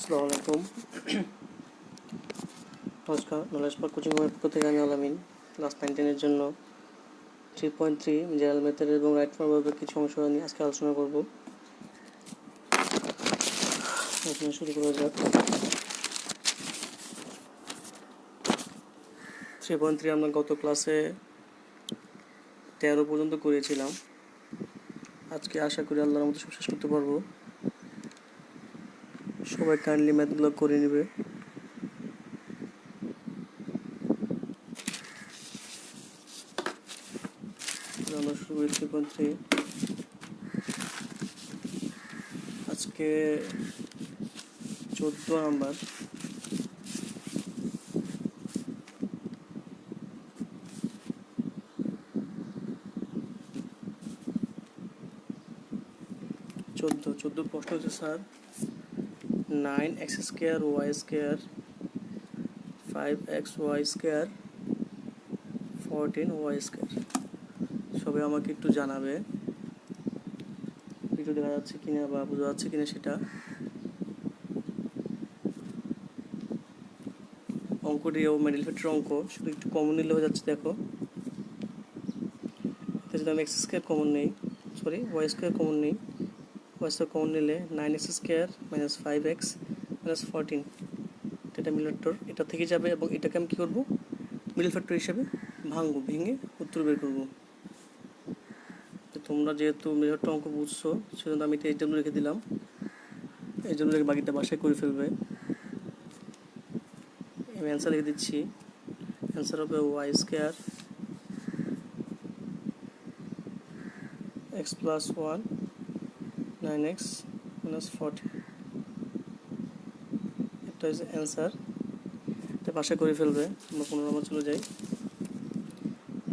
আসসালামু আলাইকুম। নমস্কার। নলেজ পার্ক কোচিং রুমের পক্ষ থেকে আমি আলামিন ক্লাস 9-10 জন্য 3.3 জেনারেল মেথড এবং রাইট ফর্ম ভার্বের কিছু অংশ নিয়ে আজকে আলোচনা করব। এখানে শুরু করা যাক। 3.3 আমরা গত ক্লাসে 13 পর্যন্ত করেছিলাম। আজকে আশা করি আল্লাহর মতো সব শেষ করতে পারবো। সবাই কাইন্ডলি ম্যাথগুলো করে নেবে। আমরা শুরু করি 3.3। আজকে 14 নাম্বার। চোদ্দ প্রশ্ন হচ্ছে sir 9x square y square 5xy square 14y square. সবাই আমাকে একটু জানাবে একটু দেখা যাচ্ছে কিনা বা বোঝা যাচ্ছে কিনা সেটা। অঙ্কটি ও মিডল ফ্যাক্টর অঙ্ক শুধু একটু কমন নিলে হয়ে যাচ্ছে। দেখো এতে যদি আমি এক্স স্কোয়ার কমন নেই, সরি ওয়াই স্কোয়ার কমন নেই, ওয়াই স্কোয়ার কমন নিলে 9x square minus 5x minus 14, এটা মিডল ফ্যাক্টর, এটা থেকে যাবে এবং এটাকে আমি কী করবো মিডল ফ্যাক্টর হিসেবে ভাঙবো, ভেঙে উত্তর বের করবো। তোমরা যেহেতু মিডল ফ্যাক্টর অঙ্ক বুঝছো সেজন্য আমি এটা এই জন্য রেখে দিলাম, এই জন্য বাকিটা বাসায় করে ফেলবে। আমি অ্যান্সার লিখে দিচ্ছি। অ্যান্সার হবে y square x plus 1 9x minus 14, এটা হচ্ছে অ্যান্সার। এটা বাসায় করে ফেলবে। আমরা 15 নম্বর চলে যাই।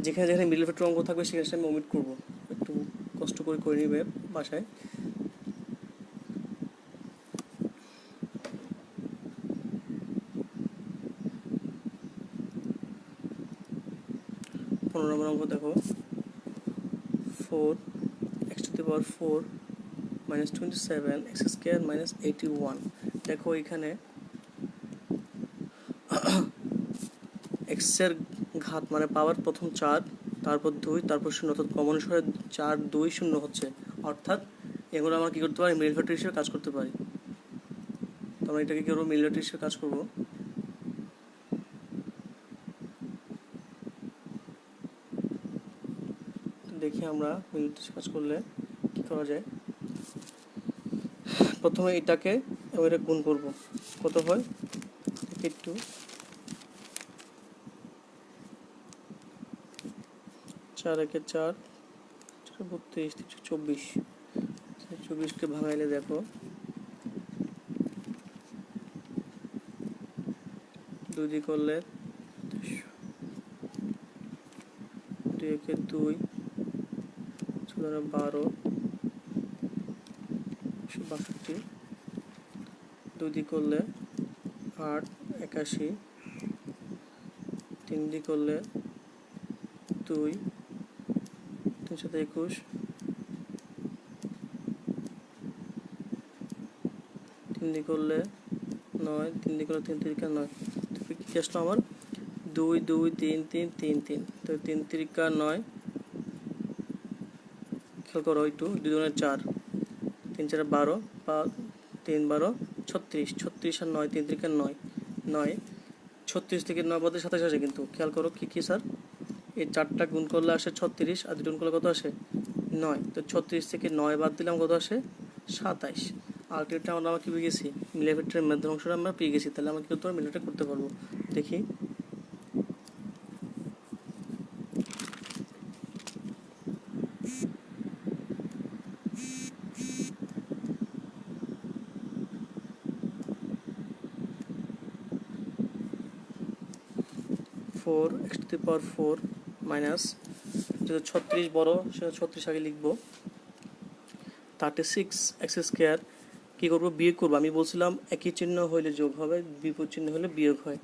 যেখানে যেখানে মিডল ফ্যাক্টর অঙ্ক থাকবে সেখানে আমি ওমিট করবো, একটু কষ্ট করে নিবে বাসায়। পনেরো নম্বর অঙ্ক দেখো 4x⁴ minus 27 x square minus 81। দেখো এখানে এক্সের ঘাত মানে পাওয়ার প্রথম 4, তারপর 2, তারপর 0, অর্থাৎ কমন সরে 4 2 0 হচ্ছে, অর্থাৎ এগুলো আমরা কী করতে পারি মিডল ফ্যাক্টর হিসেবে কাজ করতে পারি। তো আমরা এটাকে কী করবো মিডল ফ্যাক্টর হিসেবে কাজ করবো। দেখি আমরা মিডল ফ্যাক্টর কাজ করলে কী করা যায়। প্রথমে এটাকে এবং এটা গুণ করবো, কত হয় একটু 4 একে 4 32 24, 24কে ভাঙাইলে দেখো 2 দিয়ে করলে 2 একে 2 12 162, 2 দিয়ে করলে 8 81, 3 দিয়ে করলে 2 321, 3 দিয়ে করলে 9, 3 দিয়ে করলে 3 3 9, তো কি আসলো আমার 2 2 3 3 3 3, তো 3 3 9, খেয়াল করো একটু 2 2 4, 3 4 12, 3 12 36, 36 আর 9 3 3 9 9, 36 থেকে 9 বাদে 27 আসে, কিন্তু খেয়াল করো কি স্যার এই 4টা গুণ করলে আসে 36 আর 2 গুণ করলে কত আসে 9, তো 36 থেকে 9 বাদ দিলাম কত আসে 27। আলটিমেটলি আমরা কি পেয়ে গেছি মিডল ফ্যাক্টরের মধ্যে অংশটা আমরা পেয়ে গেছি। তাহলে আমরা কি করতে পারবো মিডল ফ্যাক্টর করতে পারবো। দেখি ফোর x⁴ মাইনাস, যেহেতু 36 বড় সেটা 36 আগে লিখবো, 36 x স্কোয়ার কী করবো বিয়োগ করবো। আমি বলছিলাম একই চিহ্ন হলে যোগ হবে, বিপরীত চিহ্ন হলে বিয়োগ হয়,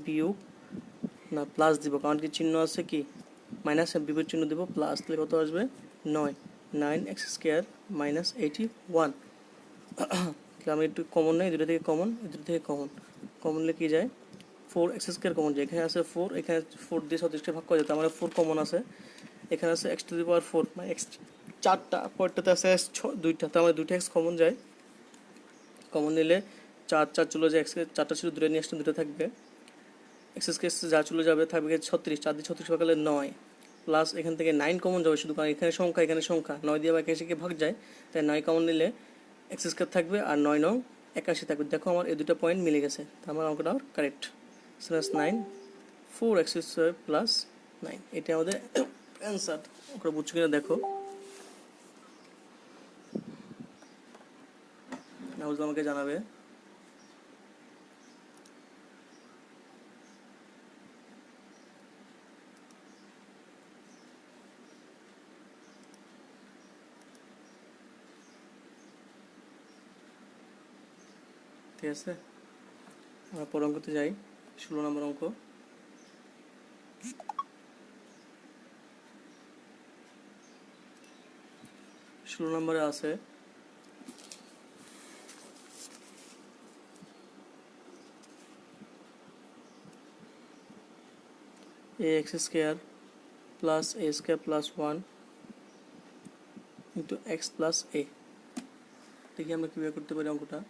বিয়োগ না প্লাস দিব, কারণ কি চিহ্ন আছে কি মাইনাস, বিপরীত চিহ্ন দেবো প্লাস, তাহলে কত আসবে 9 9x স্কোয়ার মাইনাস 81। তাহলে আমি একটু কমন নেই, দুটো থেকে কমন, দুটো থেকে কমন, কমন নিলে কী যায় 4x² কমন যায়। এখানে আছে 4, এখানে 4 দিয়ে 36টা ভাগ করা যায়, তার মানে 4 কমন আছে। এখানে আছে x⁴, মানে x 4টা, পরেরটাতে আছে দুইটা, তার মানে 2টা x কমন যায়। কমন নিলে 4 4 চলে যায়, x 4টা ছিল, 2টা নিয়ে আসলে 2টা থাকবে। x² যা চলে যাবে থাকবে 36, 4 দিয়ে 36 ভাগালে 9, প্লাস এখান থেকে 9 কমন যাবে শুধু, কারণ এখানে সংখ্যা এখানে সংখ্যা, 9 দিয়ে একে এসে ভাগ যায়, তাই 9 কমন নিলে x² থাকবে আর 9 9 81 থাকবে। দেখো আমার এই দুটো পয়েন্ট মিলে গেছে, তার আমার অঙ্কটা কারেক্ট। /9 4x² প্লাস 9, এটা আমাদের অ্যান্সার। ওটা বুঝছো কিনা দেখো, না বুঝলে আমাকে জানাবে। ঠিক আছে, আমরা পরের অঙ্কতে যাই। 16 নম্বর অঙ্ক। 16 নম্বরে আছে ax² plus a² plus 1 into x plus a। দেখি আমরা কীভাবে করতে পারি অঙ্কটা।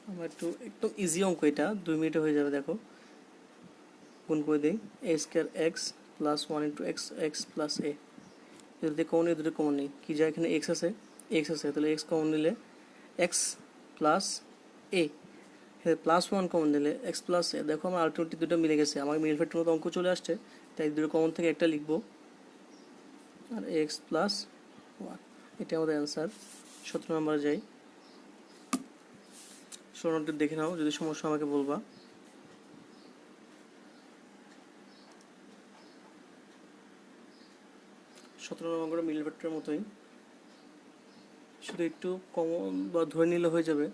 আমরা একটু ইজি অঙ্ক, এটা 2 মিনিটে হয়ে যাবে। দেখো গুণ করে দিই, a² x plus 1 into x plus a। এদের কমন, এদের কমন নেই, কী যায় এখানে x আছে, তাহলে x কমন নিলে x plus a, plus 1 common নিলে x প্লাস a। দেখো আমার আলটিমেটলি দুটো মিলে গেছে, আমার মিল ফ্যাক্টর মতো অঙ্ক চলে আসছে, তাই দুটো কমন থেকে একটা লিখবো, আর x প্লাস 1, এটা আমাদের অ্যান্সার। 17 নম্বরে যাই। 16 নম্বরটা দেখে নাও, যদি সমস্যা আমাকে বলবা। নম্বর মিল ভেক্টরের মতোই, শুধু একটু কমন বা ধরে নিলে হয়ে যাবে।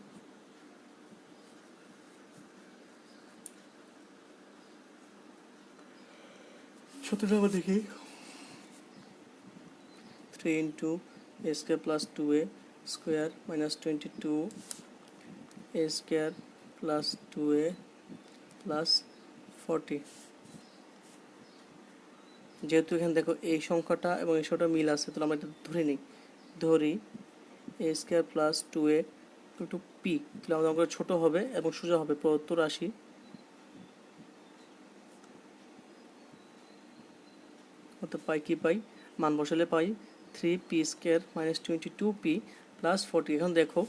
নম্বর দেখি, 3 into a² plus 2a square minus 22 a² plus 2a plus 40। যেহেতু এখানে দেখো এই সংখ্যাটা এবং এই সংখ্যাটা মিল আছে, তাহলে আমরা এটা ধরি a² plus 2a two P, তাহলে আমাদের অঙ্কটা ছোটো হবে এবং সোজা হবে। প্রদত্ত রাশি অর্থাৎ পাই, কি পাই, মান বসালে পাই 3p² মাইনাস 22p প্লাস 40। এখন দেখো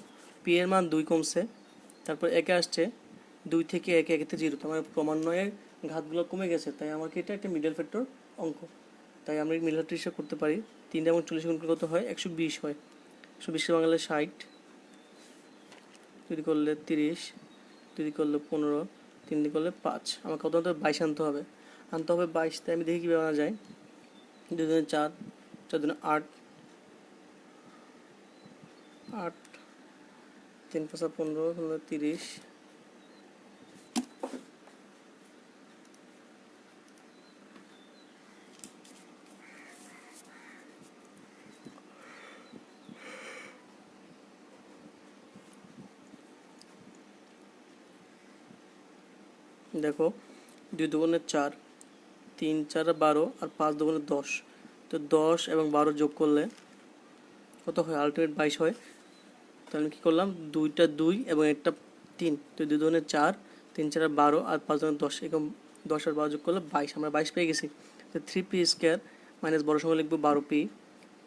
পি এর মান 2 কমছে, তারপর একে আসছে 2 থেকে 1, 1 থেকে 0, তো আমার ক্রমান্বয়ে ঘাতগুলো কমে গেছে, তাই আমাকে এটা একটা মিডল ফ্যাক্টর অঙ্ক, তাই আমরা মিডল ফ্যাক্টর হিসাব করতে পারি। 3 এবং 40 গুণ কত হয়, 120 হয়। 120 বাংলায় 60, তৈরি করলে 30, তৈরি করলে 15, 3 দিয়ে করলে 5। আমার কত হতে হবে, 22 আনতে হবে। 22, তাই আমি দেখি কীভাবে আনা যায়। 2 দুগুণে 4, 4 দুগুণে 8, 3 5 15, 30। দেখো 2 দুগুণে 4, 3 4 12, আর 5 দুগুণে 10, তো 10 এবং 12 যোগ করলে কত হয়, আলটিমেট 22 হয়। তাহলে আমি কী করলাম, 2টা 2 এবং একটা 3, তো 2 দুগুণে 4, 3 4 12, আর 5 দুগুণে 10, এরকম 10 আর 12 যোগ করলে 22, আমরা 22 পেয়ে গেছি। তো 3p² মাইনাস বড় সংখ্যা লিখবো 12p,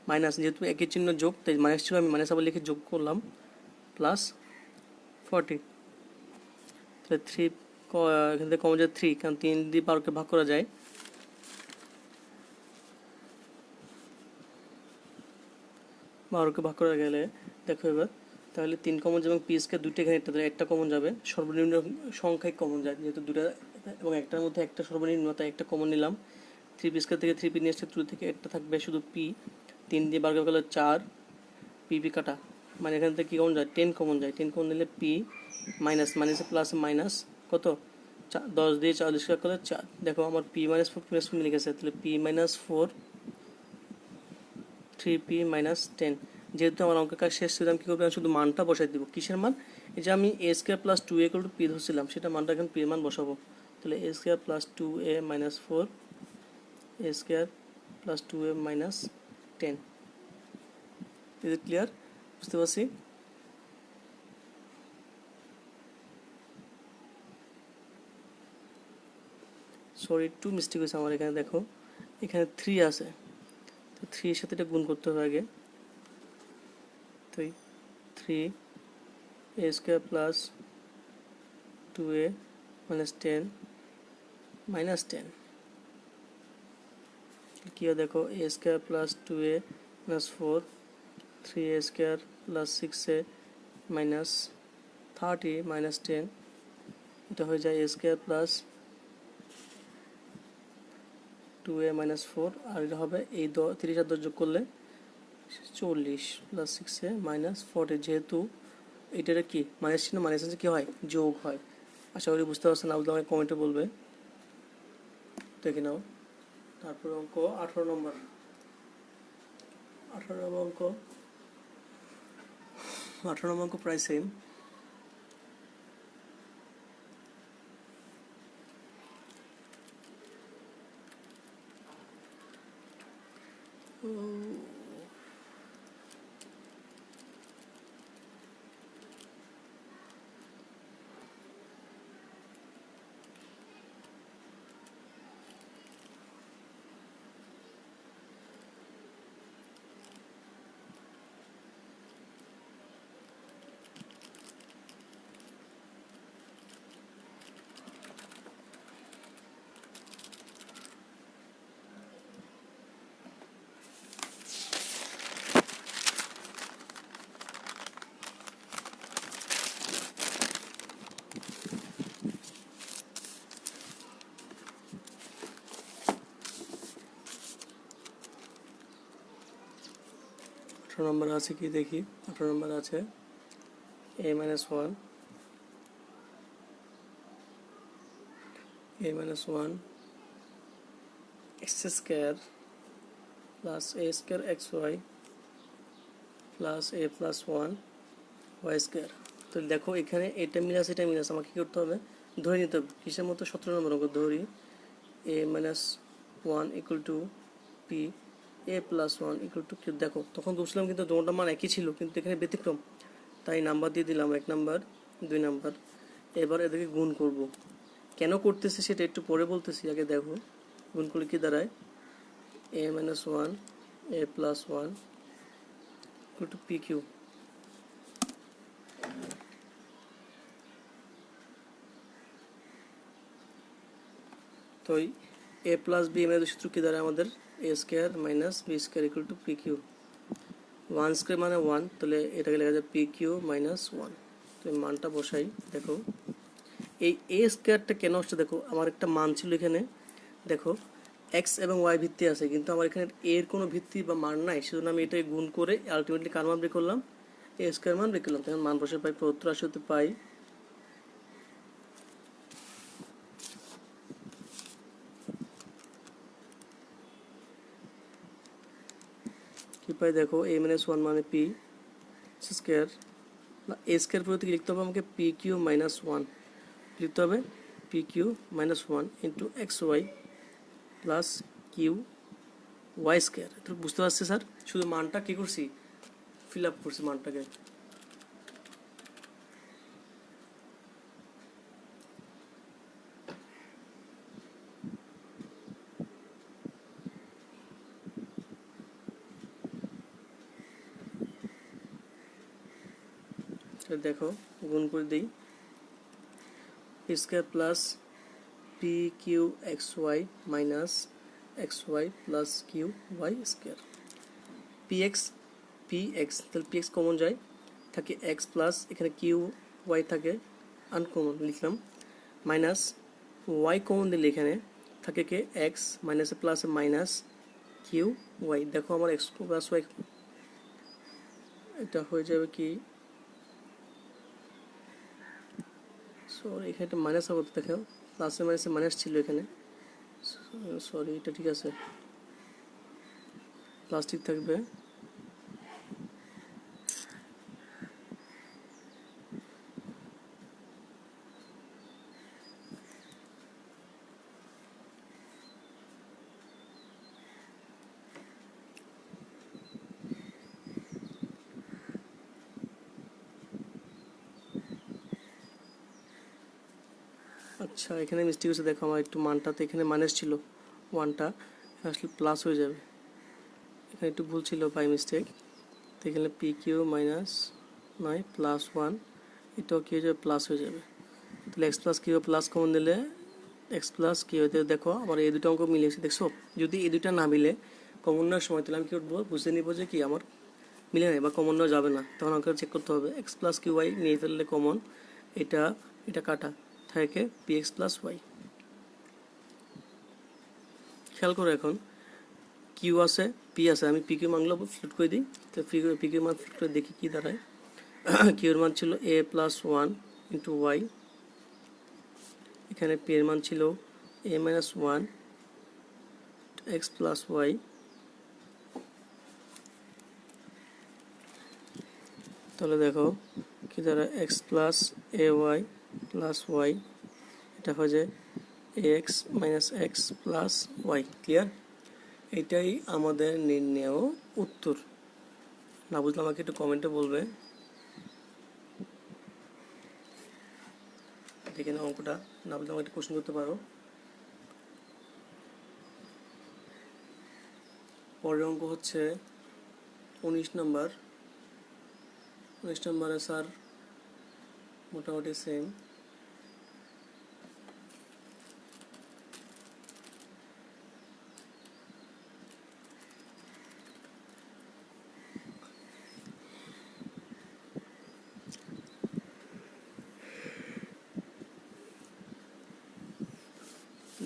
মাইনাস যেহেতু একই চিহ্ন যোগ, তাই মাইনাস ছিল, আমি মাইনাস আবার লিখে যোগ করলাম, প্লাস 40। তাহলে 3 এখান থেকে কমন যায় 3, কারণ 3 দিয়ে 12কে ভাগ করা যায়। 12কে ভাগ করা গেলে দেখো এবার, তাহলে 3 কমন যাবে, এবং p² দুইটা, এখানে একটা কমন যাবে, সর্বনিম্ন সংখ্যায় কমন যায়, যেহেতু দুটা এবং একটার মধ্যে একটা সর্বনিম্ন, তাই একটা কমন নিলাম। 3p² থেকে 3p নিয়ে আসছে, 2 থেকে একটা থাকবে শুধু p, 3 দিয়ে 12 গেলে 4, p কাটা, মানে এখান থেকে কী কমন যায়, 10 কমন যায়। 10 কমন নিলে p মাইনাস মাইনাসে প্লাস মাইনাস কত 10 দিয়ে 40 কাজ করলে 4। দেখো আমার পি মাইনাস ফোর প্লাস মিলে গেছে, তাহলে P minus four 3p minus 10। যেহেতু আমার অঙ্কের কাজ শেষ ছিল, আমি কী করবো, আমি শুধু মানটা বসাই দিব। কিসের মান? এই যে আমি A square plus 2a equal to P ধরছিলাম, সেটা মানটা এখন পি এর মান বসাবো। তাহলে এ square plus 2a minus 4 A square plus 2a minus 10। Is it clear? বুঝতে পারছি? সরি, একটু মিস্টেক হয়েছে আমার এখানে। দেখো এখানে 3 আছে, তো 3 এর সাথে এটা গুণ করতে হবে আগে। তো 3 A square plus 2a minus 10 minus 10 কী হয় দেখো, A square plus 2a minus 4 3a square plus 6a minus 30 minus 10, এটা হয়ে যায় A square plus 2a minus 4, আর এটা হবে এই 30 আর 10 যোগ করলে 40 প্লাস 6a মাইনাস 40। যেহেতু এটা কি মাইনাস চিহ্ন, মাইনাস কী হয়, যোগ হয়। আশা করি বুঝতে পারছেন, না বুঝলে আমাকে কমেন্টে বলবে। দেখে নাও। তারপর অঙ্ক 18 নম্বর। 18 নম্বর অঙ্ক, 18 নম্বর অঙ্ক প্রায় সেম। নম্বর আছে কি দেখি। 18 নম্বর আছে a minus 1 x square plus a square xy plus a plus 1 y square। তো দেখো এখানে এটা মিলাস এটা মিলাস, আমাকে কী করতে হবে, ধরে নিতে হবে। কিসের মতো? 17 নম্বর অঙ্ক ধরি a minus 1 equal to p a plus 1 equal to q। দেখো তখন বুঝলাম কিন্তু দুটোটা মান একই ছিল, কিন্তু এখানে ব্যতিক্রম, তাই নাম্বার দিয়ে দিলাম 1 নাম্বার 2 নাম্বার। এবার এদেরকে গুণ করব। কেন করতেছি সেটা একটু পরে বলতেছি, আগে দেখো গুণ করলে কি দাঁড়ায়, a minus 1 a plus 1 equal to pq। তো a প্লাস b এর সূত্র কি দাঁড়ায় আমাদের, a square minus b square equal two pq। 1 square মানে 1, তাহলে এটাকে লেখা যায় pq মাইনাস 1। তো মানটা বসাই। দেখো এই a স্কোয়ারটা কেন আসছে, দেখো আমার একটা মান ছিল এখানে, দেখো এক্স এবং ওয়াই ভিত্তি আছে, কিন্তু আমার এখানে এর কোনো ভিত্তি বা মান নাই, সেজন্য আমি এটাই গুণ করে আলটিমেটলি কার মান বের করলাম, এ স্কোয়ার মান বের করলাম। তখন মান বসে পাই 75 হতে পাই কি পাই, দেখো a মাইনাস 1 মানে পি স্কোয়ার, এ স্কোয়ার পুরো থেকে লিখতে হবে আমাকে পি কিউ মাইনাস 1, লিখতে হবে p q minus 1 into x y plus q y square. তো বুঝতে পারছি স্যার, শুধু মানটা কী করছি, ফিল আপ করছি মানটাকে। দেখো গুণ করে দিই, p square plus p q x y minus x y plus q y square. P x তাহলে পি এক্স কমন যায়, থাকে এক্স প্লাস এখানে কিউ ওয়াই থাকে আনকমন লিখলাম, মাইনাস ওয়াই কমন দিলে এখানে থাকে কে এক্স মাইনাসে প্লাসে মাইনাস কিউ ওয়াই। দেখো আমার এক্স প্লাস ওয়াই এটা হয়ে যাবে কি, সো এখানে একটা মাইনাস হবে, দেখো প্লাসে মাইনাসে মাইনাস ছিল এখানে, সরি এটা ঠিক আছে, প্লাস ঠিক থাকবে। আচ্ছা এখানে মিস্টেক হচ্ছে, দেখো আমার একটু মানটাতে এখানে মাইনাস ছিল, ওয়ানটা আসলে প্লাস হয়ে যাবে, এখানে একটু ভুল ছিল বাই মিস্টেক। তো এখানে পি কিউ মাইনাস নয় প্লাস ওয়ান, এটাও কী হয়ে যাবে, প্লাস হয়ে যাবে। তাহলে x plus q plus common দিলে এক্স প্লাস কিউ হতে, দেখো আমার এই দুটো অঙ্ক মিলেছে, দেখছো? যদি এই দুটা না মিলে কমন নেওয়ার সময় তাহলে আমি কী করবো, বুঝে নিব যে কি আমার মিলে নেই বা কমন নেওয়া যাবে না, তখন আমাকে চেক করতে হবে। এক্স প্লাস কিউ ওয়াই নিয়ে ফেললে কমন, এটা এটা কাটা থাকে পি এক্স প্লাস ওয়াই। খেয়াল করো এখন কিউ আছে পি আছে, আমি পি কিউ মানগুলো ফ্লিট করে দিই। তো পি কিউ মান ফ্লিট করে দেখি কী দাঁড়ায়। কিউর মান ছিল A plus one into Y, এখানে পি এর মান ছিল A minus one X plus Y. তাহলে দেখো কি দ্বারা X plus A Y plus Y, এটা হয়ে যায় X minus x plus Y. Clear? এটাই আমাদের নির্ণেয় উত্তর। না বুঝলে আমাকে একটু কমেন্টে বলবে। দেখে নাও অঙ্কটা, না বুঝলে আমাকে একটু কোশ্চেন করতে পারো। পরের অঙ্ক হচ্ছে 19 নম্বর। 19 নম্বরে স্যার মোটামুটি সেম।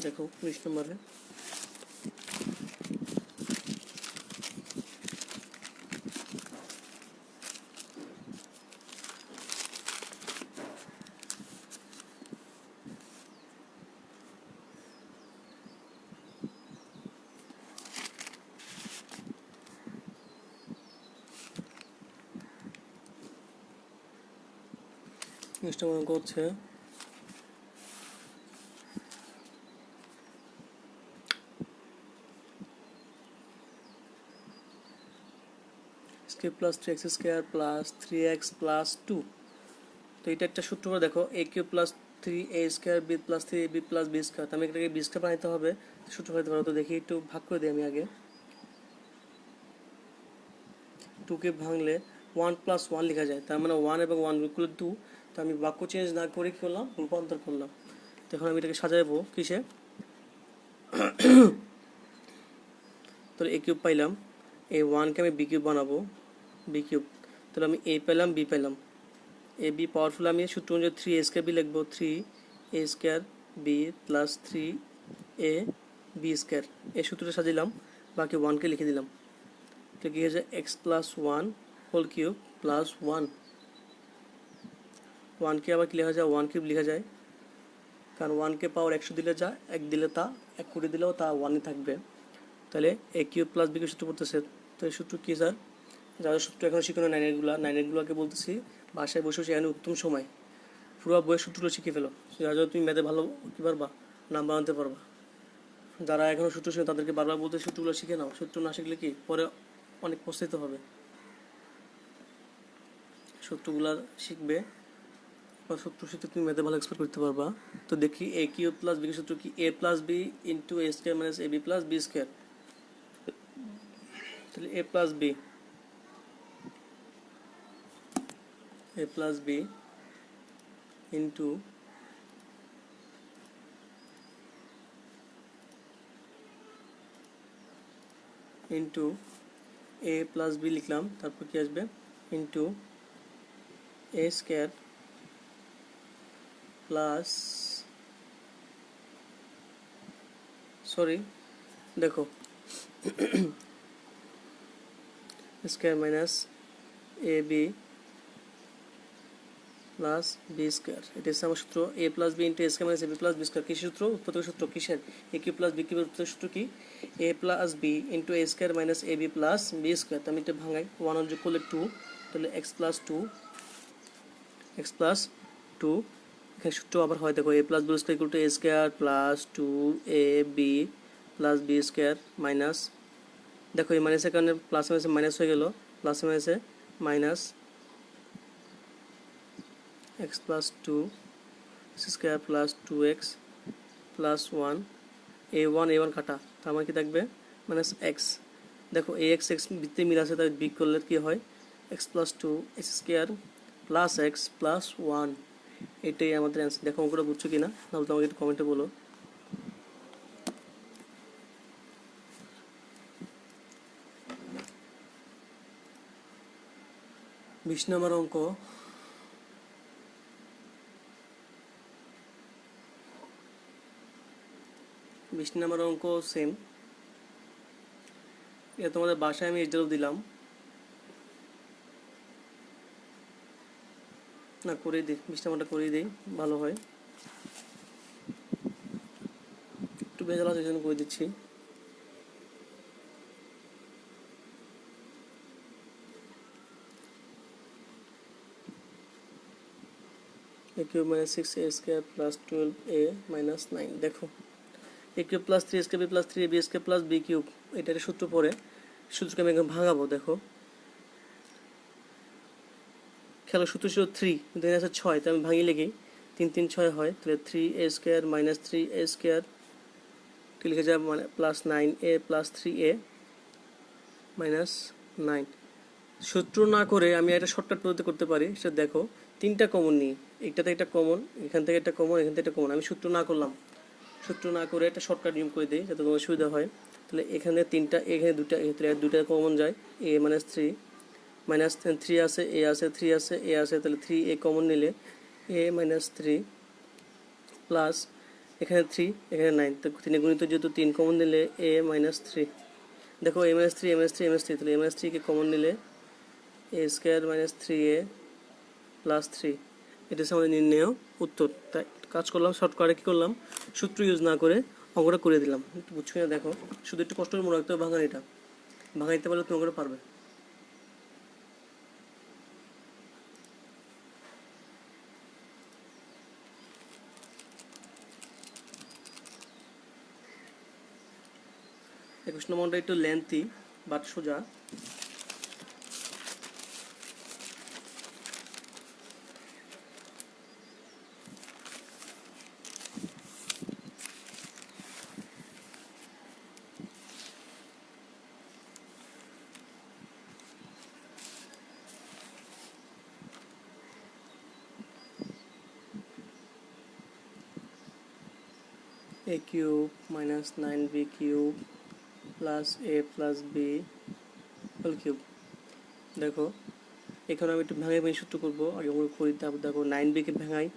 দেখো 19 নম্বরে অঙ্ক হচ্ছে square plus 3x square plus 3x plus 2। তো এটা একটা সূত্র করে দেখো, A cube plus 3a square B plus 3b plus B square. আমি এটাকে বি স্কোয়ার বানাইতে হবে, সূত্র বানাইতে পারো। তো দেখি একটু ভাগ করে দিই আমি আগে। 2কে ভাঙলে 1 প্লাস 1 লেখা যায়, তার মানে 1 এবং 1 ইকুয়াল 2। তো আমি বাক্য চেঞ্জ না করে কী করলাম, রূপান্তর করলাম। তো এখন আমি এটাকে সাজাবো কিসে, তো এ কিউব পাইলাম, এই 1কে আমি বি কিউব বানাবো, বি কিউব। তাহলে আমি এ পেলাম বি পেলাম, এ বি পাওয়ারফুল আমি সূত্র অনুযায়ী 3a স্কোয়ার বি লিখবো, 3a square B plus 3a b square. এই সূত্রটা সাজিলাম, বাকি 1কে লিখে দিলাম। তো কী হয়েছে, x plus 1 whole cube plus 1। 1কে আবার কী লেখা যায়, 1 কিউব লেখা যায়, কারণ 1কে পাওয়ার 100 দিলে যা, 1 দিলে তা, 1 কোটি দিলেও তা 1ই থাকবে। তাহলে a cube plus b cube সূত্র পড়তেছে। তো এই সূত্র কী স্যার, যারা সূত্র এখন শিখনো নাইনেরগুলোকে বলতেছি বাসায় বসে বসে এখানে উত্তম সময় পুরো বইয়ের সূত্রগুলো শিখে ফেলো। যারা তুমি ম্যাথে ভালো কী পারবা, নাম্বার আনতে পারবা। যারা এখনও সূত্র শিখে তাদেরকে বারবার বলতে সূত্রগুলো শিখে নাও, সূত্র না শিখলে কি পরে অনেক পস্তাইতে হবে। সূত্রগুলো শিখবে বা সূত্র শিখতে তুমি ম্যাথে ভালো এক্সপেক্ট করতে পারবা। তো দেখি এ কিউ প্লাস বি সূত্র কি, A plus B into A square minus A B plus B square. তাহলে a plus B, a plus B into into A plus B লিখলাম, তারপর কি আসবে ইন্টু এ স্কোয়ার প্লাস, সরি দেখো square minus A B plus B square. এটা হচ্ছে আমার সূত্র এ plus B into A square minus A B plus B square. কী সূত্র? উৎপত্তির সূত্র কিসের? এ কিউ প্লাস বি কিউবের উৎপত্তির সূত্র কি? A plus B into A square minus A B plus B square. তো আমি এটা ভাঙাই, 1 যোগ করলে 2, তাহলে x plus two, x plus two. এখানে সূত্র আবার হয়, দেখো এ plus B square equal to A square plus two A B plus B square minus, দেখো এই মাইনাসের কারণে প্লাস মাইনাসে মাইনাস হয়ে গেল, প্লাস মাইনাসে minus x plus two square plus two x plus one, a one কাটা, তার মানে কি থাকবে মাইনাস এক্স। দেখো এ এক্স এক্স ভিত্তি মিল আছে, তাই বিগ করলে কী হয় x plus two x square plus x plus one. এটাই আমাদের অ্যান্সার। দেখো অঙ্কটা বুঝছো কি না, তাহলে তোমাকে একটু কমেন্টে বলো। বিশ নম্বর অঙ্ক, সেম। এটা তোমাদের বাসায় আমি এজেও দিলাম, না করেই দিই, 20 নম্বরটা করেই দিই, ভালো হয়। একটু ভেজাল আছে, জন্য করে দিচ্ছি। A cube minus 6 a square plus 12 a minus 9। দেখো a cube plus 3 square B plus 3 a b square plus b cube, এটার সূত্র পড়ে, সূত্রকে আমি এখন ভাঙাবো। দেখো খেলো, সূত্র ছিল 3 কিন্তু এখানে আছে 6, তো আমি ভাঙি লিখি 3 3 6 হয়, তাহলে 3 A square minus 3 A square লিখে যাবে মানে প্লাস 9 এ প্লাস 3 এ মাইনাস 9। সূত্র না করে আমি একটা শর্টকাট পদ্ধতি করতে পারি, সেটা দেখো 3টা কমন নিই, একটাতে একটা কমন, এখান থেকে একটা কমন, এখান থেকে একটা কমন। আমি সূত্র না করলাম, সূত্র না করে একটা শর্টকাট নিয়ম করে দিই যাতে তোমার সুবিধা হয়। তাহলে এখানে 3টা, এখানে 2টা, তাহলে 2টা কমন যায়, এ মাইনাস 3 মাইনাস 3 আছে, এ আছে, 3 আছে, এ আছে, তাহলে 3 এ কমন নিলে এ মাইনাস 3 প্লাস এখানে 3 এখানে 9, তো 3 গুণিত যেহেতু 3 কমন নিলে এ মাইনাস 3। দেখো a minus 3 A minus 3 A minus 3, তাহলে এ মাইনাস 3 কে কমন নিলে এ স্কোয়ার মাইনাস 3 এ প্লাস 3। এটা হচ্ছে আমাদের নির্ণেয় উত্তর। তাই কাজ করলাম শর্টকাটে, কী করলাম সূত্র ইউজ না করে অঙ্কটা করে দিলাম। একটু বুঝছো না, দেখো শুধু একটু কষ্ট করে মনে রাখতে হবে, ভাঙানিটা ভাঙাইতে পারলে তুমি অঙ্কটা পারবে। একুশ নম্বরটা একটু লেন্থি বাট সোজা। A cube minus 9b cube plus a plus b whole cube. দেখো এখানে আমি একটু ভেঙে ভেঙে সূত্র করবো, আগে আমরা করি, তারপর দেখো 9b কে ভেঙাই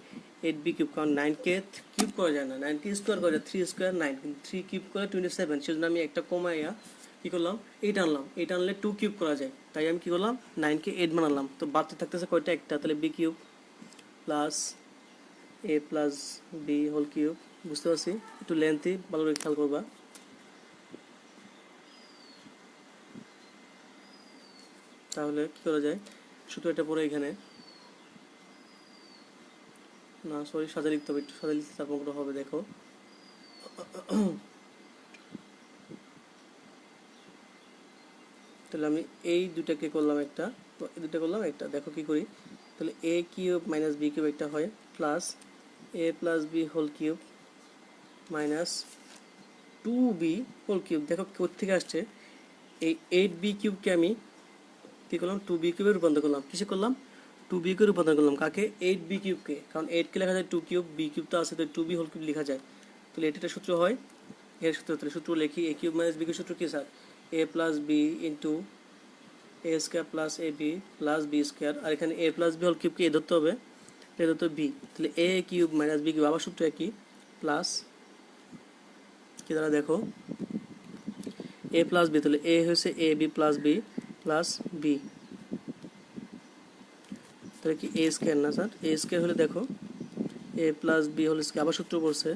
8b কিউব, কারণ 9কে কিউব করা যায় না, 9কে স্কোয়ার করা যায়, 3 স্কোয়ার 9, কিন্তু 3 কিউব করে 27, সেজন্য আমি একটা কমাইয়া কী করলাম 8 আনলাম, 8 আনলে 2 কিউব করা যায়, তাই আমি কী করলাম 9কে 8 বানালাম। তো বাড়তে থাকতেছে কয়টা, একটা, তাহলে B cube plus a plus b whole cube. বুঝতে পারছি, একটু লেন্থি, ভালো করে খেয়াল করবা। তাহলে কী করা যায়, শুধু এটা পরে এখানে, না সরি সাজা লিখতে হবে, একটু সাজা লিখতে তারপর ওটা হবে। দেখো তাহলে আমি এই দুটাকে করলাম একটা, এই দুটা করলাম একটা, দেখো কি করি, তাহলে a cube minus b cube একটা হয়, plus a plus b whole cube minus 2b whole cube. দেখো কোথেকে আসছে, এই 8b কিউবকে আমি কী করলাম 2b কিউবে রূপান্তর করলাম, কিসে করলাম 2b কে রূপান্তর করলাম, কাকে 8b কিউবকে, কারণ 8কে লেখা যায় 2 কিউব, বি কিউব তো আছে, তো 2b হোল কিউব লেখা যায়। তাহলে এটা একটা সূত্র হয়, এর সূত্র, তাহলে সূত্র লিখি, এ কিউব মাইনাস বি কিউব সূত্র কি sir, A plus B into A square plus a B plus B square, আর এখানে এ প্লাস বি হোল কিউবকে এ ধরতে হবে, এ ধরতে হবে বি, তাহলে a cube minus b cube আবার সূত্র একই, প্লাস কি দ্বারা দেখো এ প্লাস বি, তাহলে এ হয়েছে a B plus b plus b, তো তাহলে কি এ স্কোয়ার না স্যার? এ স্কোয়ার হলে দেখো এ প্লাস বি হোল স্কোয়ার, আবার সূত্র পড়ছে,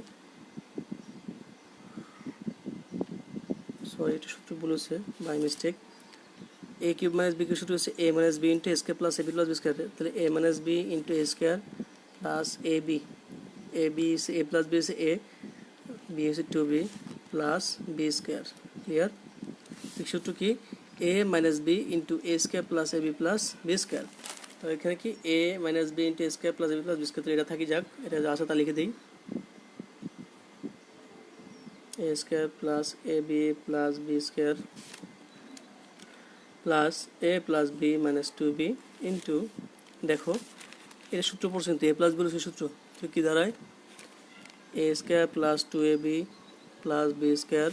সরি এটা সূত্র ভুল হচ্ছে by mistake. A cube minus b cube সূত্র হচ্ছে a minus b into A square plus a B plus B square, তাহলে a minus b into A square plus a b, a b a plus B হচ্ছে a, b হচ্ছে two b plus B square. Clear? ঠিক সূত্র কি a minus b into A square plus a B plus B square. তো এখানে কি a minus b into A square plus a B plus B square, এটা থাকি যাক, এটা যা আছে তা লিখে দিই, a square plus a B plus B square plus a plus b minus two b into, দেখো এটা সূত্র পড়ছে কিন্তু এ প্লাস বি হচ্ছে সূত্র, তো কী দাঁড়ায় a square plus two A B plus B square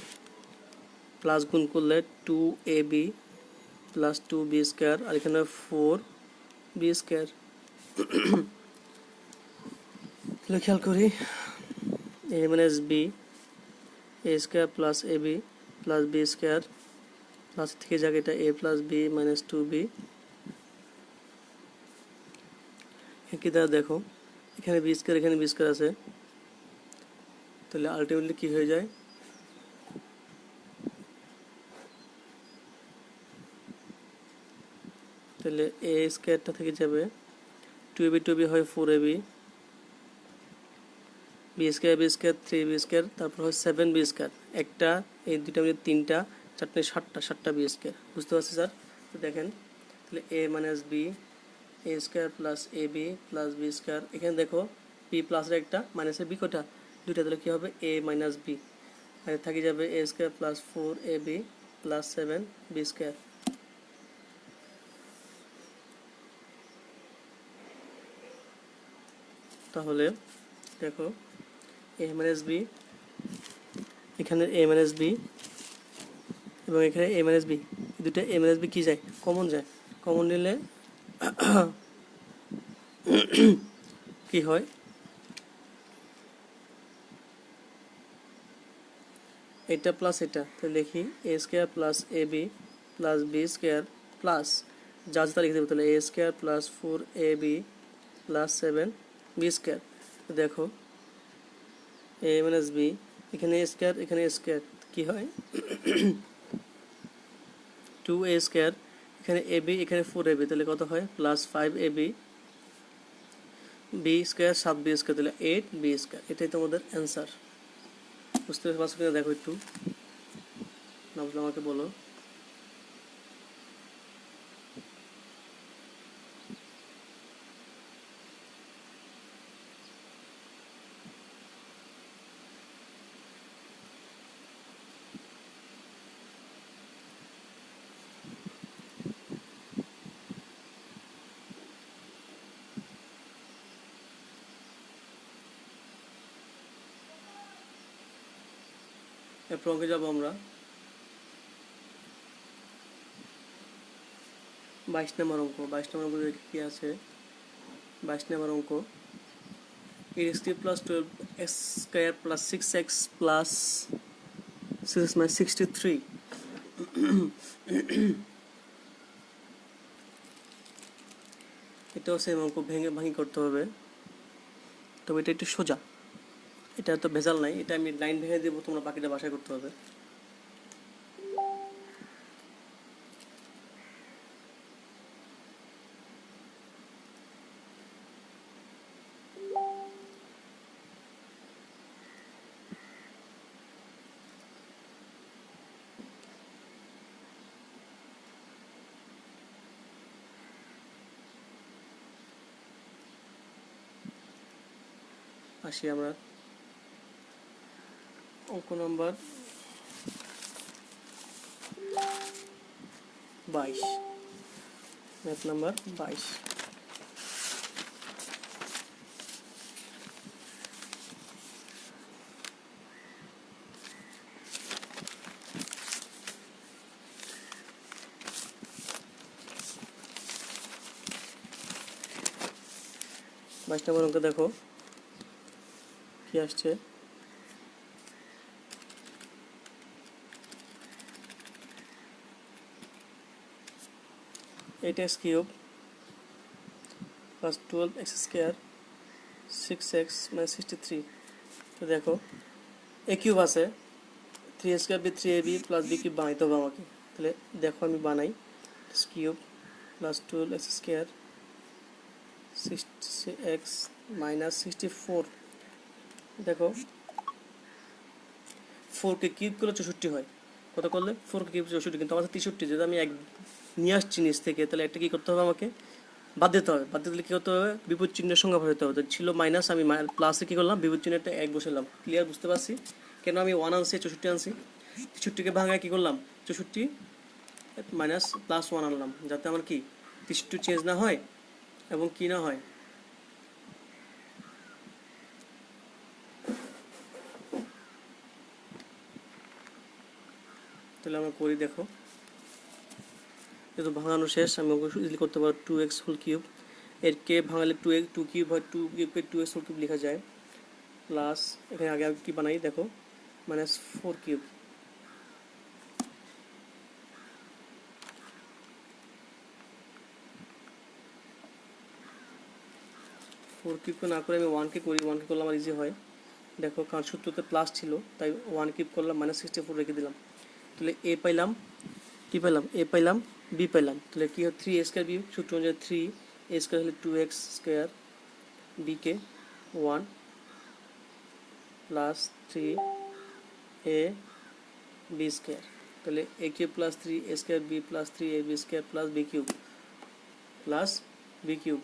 plus গুণ করলে two A B plus two b square, আর এখানে ফোর বি স্কোয়ার। তাহলে খেয়াল করি a minus b a square plus a B plus B square plus থেকে যাক এটা a plus b minus two b, কি দ্বারা দেখো এখানে বি স্কোয়ার এখানে বি স্কোয়ার আছে, তাহলে আলটিমেটলি কী হয়ে যায় তাহলে এ স্কোয়ারটা থেকে যাবে টু বি হয় four a b, b square three b square, তারপর হয় সেভেন বি স্কোয়ার, একটা এই দুইটা মিলে তিনটা, চারটে সাতটা বি স্কোয়ার। বুঝতে পারছি স্যার? তো দেখেন তাহলে a minus b a square plus a B plus B square, এখানে দেখো বি প্লাসের একটা মাইনাসের বি কটা দুইটা, তাহলে কী হবে এ মাইনাস বি, আর থাকি যাবে a square plus four a B plus seven b square. তাহলে দেখো এ মাইনাস বি, এখানে এ মাইনাস বি এবং এখানে এ মাইনাস বি, দুটো এ মাইনাস বি কী যায় কমন যায়, কমন নিলে কি হয় এটা প্লাস এটা, তাহলে লিখি a square plus a B plus B square plus যা যা লিখে দেবো, তাহলে এ square plus four a B plus seven b square. দেখো এ মাইনাস বি এখানে স্কোয়ার কী হয় টু এ স্কোয়ার, এখানে এ বি এখানে ফোর এ বি, তাহলে কত হয় plus five a b b square সাত বি স্কোয়ার, তাহলে এইট বি স্কোয়ার। এটাই তোমাদের অ্যান্সার। বুঝতে পারছো কিনা দেখো একটু, না বুঝলে আমাকে বলো। এরপর অঙ্কে যাবো আমরা 22 নম্বর অঙ্ক। 22 নম্বর অঙ্ক দেখে কী আছে, 22 নম্বর অঙ্ক x cube plus 12 x square plus 6x plus 6 মানে 63, এটাও সেম অঙ্ক, ভাঙি করতে হবে, তবে এটা একটু সোজা, এটা তো ভেজাল নাই, এটা আমি লাইন ভেঙে দেবো, তোমরা বাকিটা বাসায় করতে হবে। আসি আমরা অঙ্ক নম্বর 22, ম্যাথ নাম্বার 22। বাইশ নম্বর অঙ্ক দেখো কি আসছে, eight x cube plus 12x square 6x মানে 63। তো দেখো এ কিউব আছে, 3 square b 3ab plus b cube বানাইতে হবে আমাকে। তাহলে দেখো আমি বানাই, cube plus 12x square 6x minus 64। দেখো 4কে কিউব করলে 64 হয়, কত করলে 4কে কিউব 64, কিন্তু আমাদের 63, যদি আমি এক নিয়ে আসছি নিচ থেকে, তাহলে একটা কী করতে হবে আমাকে বাদ দিতে হবে। বাদ দিতে কী করতে হবে, বিপরীত চিহ্নের সংখ্যা বসাতে হবে। তো ছিল মাইনাস, আমি প্লাসে কী করলাম, বিপরীত চিহ্নটা 1 বসালাম। ক্লিয়ার, বুঝতে পারছি কেন আমি 1 আনছি 64 আনছি। 63কে ভাঙায় কী করলাম, 64 মাইনাস প্লাস 1 আনলাম, যাতে আমার কি 63 চেঞ্জ না হয় এবং কি না হয়, তাহলে আমরা করি। দেখো যেহেতু ভাঙানো শেষ, আমি ইজিলি করতে পারবো 2x হোল কিউব। এর কে ভাঙালে 2 কিউব হয়, 2 কিউবকে 2x হোল কিউব লেখা যায়। প্লাস এখানে আগে কি বানাই দেখো, মাইনাস 4 কিউব। ফোর কিউবকে না করে আমি 1কে করি, 1কে করলে আমার ইজি হয়। দেখো কারণ সূত্রতে প্লাস ছিল, তাই 1 কিউব করলাম, মাইনাস 64 রেখে দিলাম। তাহলে এ পাইলাম, কি পেলাম, এ পাইলাম, বি পেলাম। তাহলে কি হয় 3a স্কোয়ার বি, সূত্র অনুযায়ী 3a স্কোয়ার হলে 2x স্কোয়ার, বিকে 1 প্লাস 3a বি স্কোয়ার। তাহলে a cube plus 3a square B plus 3ab square plus b cube plus b cube.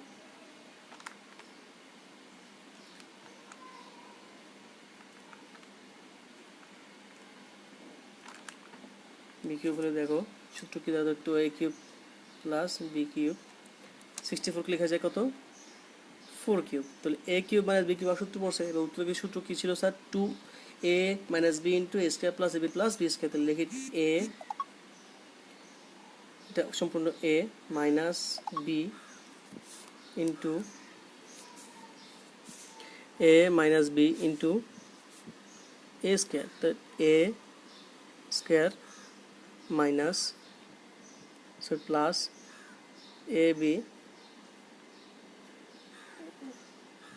B cube হলে দেখো সূত্র কি দাদা, 2a cube plus b cube 64 লেখা যায় কত, 4 কিউব। তাহলে a cube minus b cube সূত্র পড়ছে। এবার উত্তরের সূত্র কী ছিল sir, 2a minus b into এ square plus a b plus B square. তাহলে লিখি এ, এটা সম্পূর্ণ a minus b into a minus b into A square. তো a square minus plus a B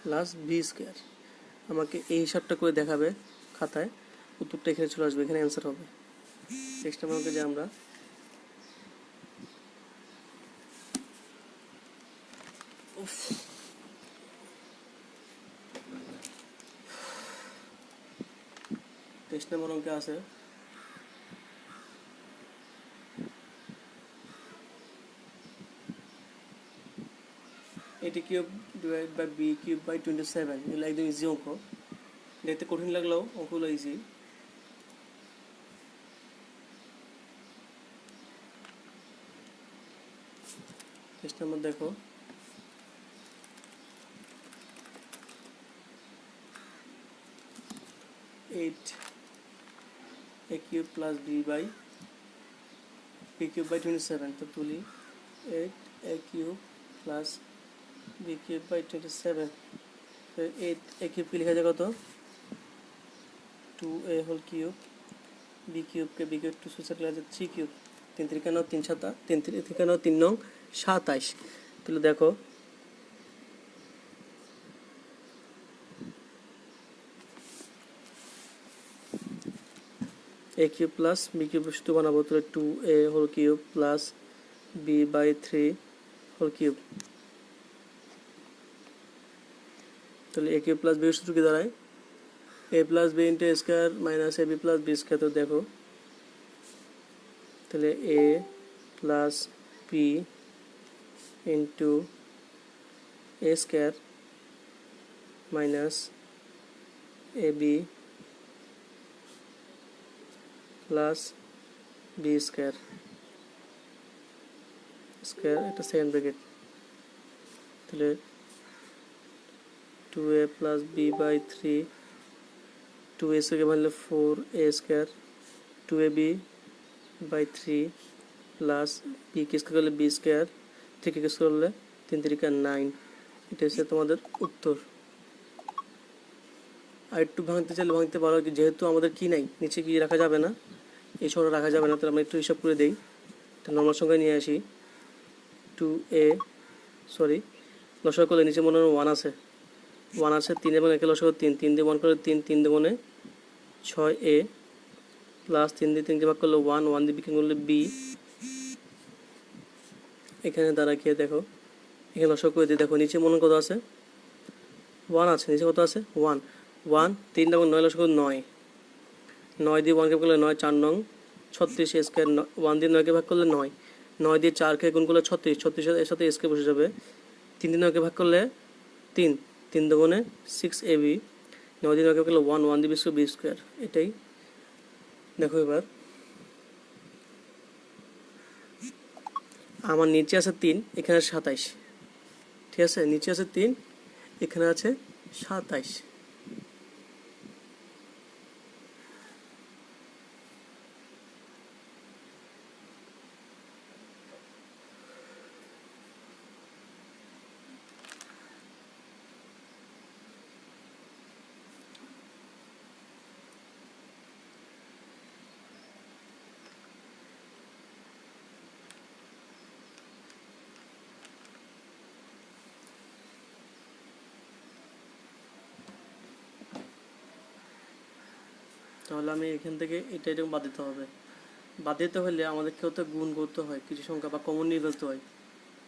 plus B square. আমাকে এই হিসাবটা করে দেখাবে খাতায়, উত্তরটা এখানে চলে আসবে, এখানে অ্যান্সার হবে। নেক্সট আমাকে যে আমরা টেস্ট নাম্বার অঙ্কে আছে এটি cube divide by b cube by 27। এগুলো একদম ইজি অঙ্ক, দেখতে কঠিন লাগলেও অঙ্কগুলো ইজি। টেস্ট নাম্বার দেখো, eight a cube plus b by b cube by 27। তো তুলি 8 a cube plus b cube by 27। তো 8 এ কিউব কি লেখা যায় কত, 2a হোল কিউব, বি কিউবকে বি কিউব 2 সুইচ লেখা যায় 3 কিউব, 3 3 9 3 7 3 3 9 3 9 27। তাহলে দেখো a cube plus b cube সূত্র বানাবো। তাহলে 2a whole cube plus b by 3 whole cube. তাহলে এ কিউব প্লাস বি সূত্র কি দাঁড়ায়, a plus B into A square minus A B plus B square. তো দেখো তাহলে a plus B into A square minus A B plus B square square, একটা second bracket. তাহলে 2a plus b by 3, 2a স্কোয়ারকে ভাঙলে 4a square, 2ab by 3 plus b কে square করলে b square, 3 কে স্কোয়ার করলে 3 3 9। এটা হচ্ছে তোমাদের উত্তর। আর একটু ভাঙতে চাইলে ভাঙতে পারো, যেহেতু আমাদের কি নাই, নিচে কি রাখা যাবে না, এই সংখ্যা রাখা যাবে না, তাহলে আমরা একটু হিসাব করে দিই। নর্মাল সংখ্যায় নিয়ে আসি, 2a সরি লসাগু করলে নিচে মনে হয় 1 আছে, 1 আছে, 3 এবং 1 লসাগু 3, 3 দিয়ে 1 করলে 3, 3 দিয়ে 1 6a প্লাস 3 দিয়ে 3 ভাগ করলে 1, 1 দিয়ে বিক্রি করলে b। এখানে দ্বারা গিয়ে দেখো এখানে লসাগু করে দিয়ে দেখো নিচে মনে কত আছে, 1 আছে, নিচে কত আছে 1, 1 3 এবং 9 লসাগু 9, 9 দিয়ে 1 কে ভাগ করলে 9, 4 নং 36 a স্কয়ার, 1 দিয়ে 9 কে ভাগ করলে 9, 9 দিয়ে 4 কে গুণ করলে 36, 36 এর সাথে স্কয়ার বসে যাবে, 3 দিয়ে 9 কে ভাগ করলে 3, 3 দুগুণে 6ab, 9 দিয়ে 9 কে ভাগ করলে 1, 1 দিয়ে 20 b স্কয়ার। এটাই দেখো এবার আমার নিচে আছে 3, এখানে আছে 27, ঠিক আছে, নিচে আছে 3, এখানে আছে 27। তাহলে আমি এখান থেকে এটা এরকম বাদ দিতে হবে, বাদ দিতে হলে আমাদেরকে হতে গুণ করতে হয় কিছু সংখ্যা বা কমন নিয়ে ফেলতে হয়।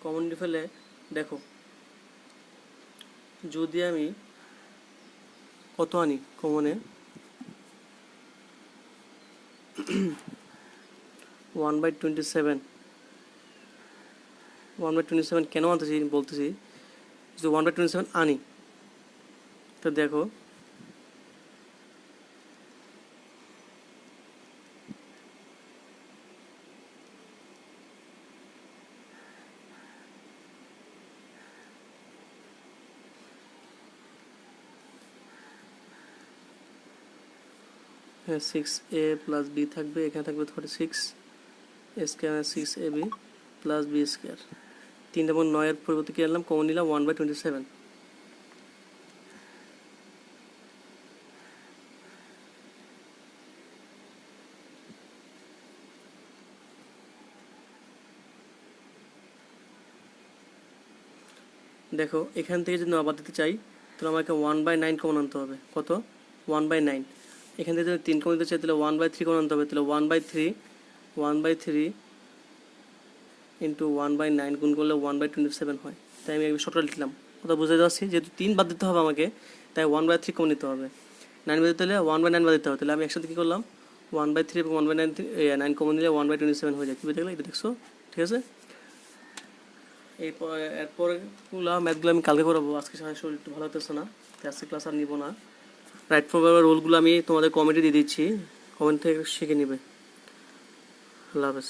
কমন নিয়ে ফেলে দেখো যদি আমি কত আনি কমনে 1/27, 1/27 কেন আনতেছি বলতেছি, যদি 1/27 আনি তো দেখো হ্যাঁ 6a প্লাস b থাকবে, এখানে থাকবে 36 square 6ab plus b square, 3 এবং 9 এর পরিবর্তে কি আনলাম কমন নিলাম 1/27। দেখো এখান থেকে যদি আবার দিতে চাই তাহলে আমাকে 1/9 কমন আনতে হবে, কত 1/9, এখান থেকে যদি 3 কমন দিতে চাই তাহলে 1/3 কমন আনতে হবে, তাহলে 1/3 ইন্টু 1/9 গুণ করলে 1/27 হয়, তাই আমি শর্টকাট লিখলাম। কথা বুঝতে পারছি, যেহেতু 3 বাদ দিতে হবে আমাকে তাই 1/3 কমন নিতে হবে, 9 বাদ দিতে হলে 1/9 বাদ দিতে হবে, তাহলে আমি একসাথে কী করলাম 1/3 এবং 1/9 কমন দিলে 1/27 হয়ে যায়। কী দেখলে এটা দেখছো, ঠিক আছে। এরপরগুলো ম্যাথগুলো আমি কালকে করাবো, আজকে শরীর একটু ভালো হতেছে না তাই আজকে ক্লাস আর নিব না। রাইট ফর্মের রোলগুলো আমি তোমাদের কমেন্টে দিয়ে দিচ্ছি, কমেন্ট থেকে শিখে নিবে। আল্লাহ হাফেজ।